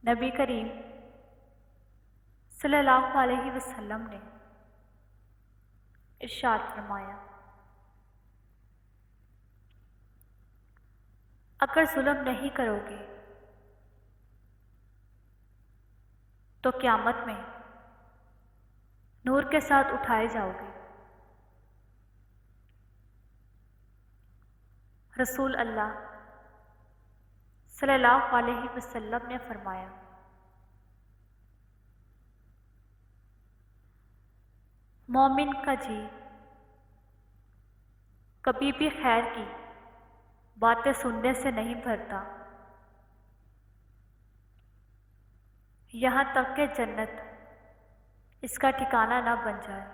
نبی کریم صلی اللہ علیہ وسلم نے ارشاد فرمایا، اگر ظلم نہیں کرو گے تو قیامت میں نور کے ساتھ اٹھائے جاؤ گے۔ رسول اللہ صلی اللہ علیہ وسلم نے فرمایا، مومن کا جی کبھی بھی خیر کی باتیں سننے سے نہیں بھرتا یہاں تک کہ جنت اس کا ٹھکانہ نہ بن جائے۔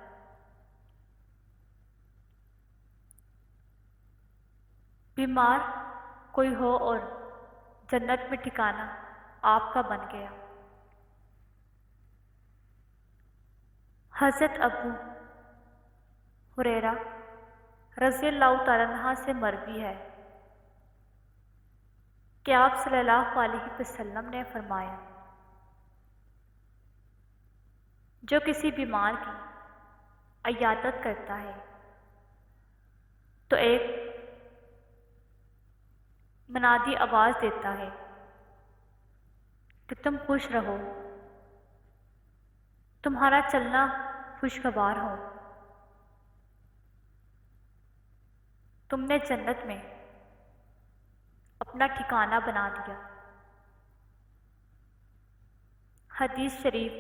بیمار کوئی ہو اور جنت میں ٹھکانہ آپ کا بن گیا۔ حضرت ابو ہریرہ رضی اللہ تعالیٰ عنہ سے مروی ہے کہ آپ صلی اللہ علیہ وسلم نے فرمایا، جو کسی بیمار کی عیادت کرتا ہے تو ایک منادی آواز دیتا ہے کہ تم خوش رہو، تمہارا چلنا خوشگوار ہو، تم نے جنت میں اپنا ٹھکانہ بنا دیا۔ حدیث شریف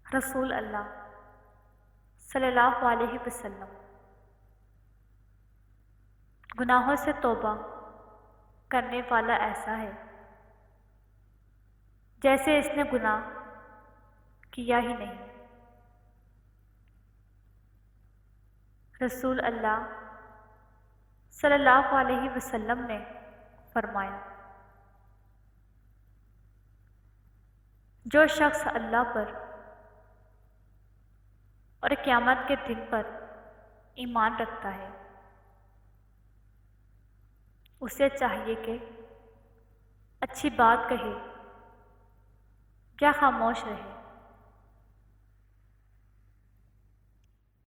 رسول اللہ صلی اللہ علیہ وسلم گناہوں سے توبہ کرنے والا ایسا ہے جیسے اس نے گناہ کیا ہی نہیں۔ رسول اللہ صلی اللہ علیہ وسلم نے فرمایا، جو شخص اللہ پر اور قیامت کے دن پر ایمان رکھتا ہے اسے چاہیے کہ اچھی بات کہے یا خاموش رہے۔